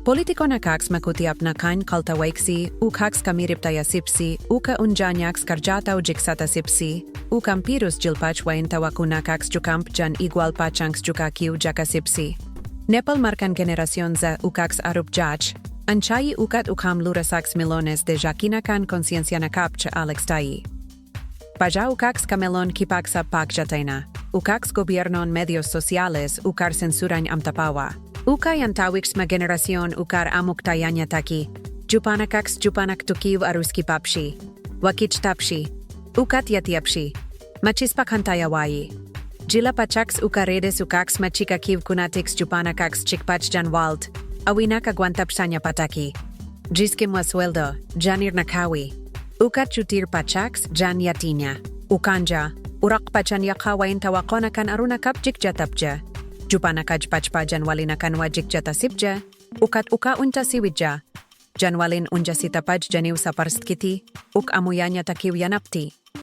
Politiko na kaks makutiap na kain kaltawaiksi, kaks kamirip taya sipsi, uka unjanyaks karjataw jiksata sipsi, ukam pirus jilpach wain tawakuna kaks jukamp jan igual pachangs jukakiu jaka sipsi. Nepal markan generasyon za ukaks arup jach, anchayi ukat ukam lurasaks milones de jakinakan konsiencia na kapcha Alex tayi. Paja ukaks kamelon kipaksa pakjataina, ukaks gobiernon medios sociales ukar censuran amtapawa. Ukay ang tawiks ma generasyon ukar amuk tayanya taki, jupanakaks jupanak tukiw aruski papshi, wakich tapshi, ukat yatiapshi, machispak hantayawayi. Jila pachaks ukaredes ukaks machikakiv kunatiks jupanakaks chikpach jan wald, awinak agwantapsanya pataki. Jiskim wasweldo, janir nakawi. Ukat jutir pachaks jan yatinya, ukanja, urak pachan yakawain tawakonakan arunakap jikjatapja. Jupanakaj pachpajan walinakan wajik jata sipja, ukat uka unta siwidja. Janwalin unja sitapaj janiw sa parstkiti, uk amuyanya takiw yanapti.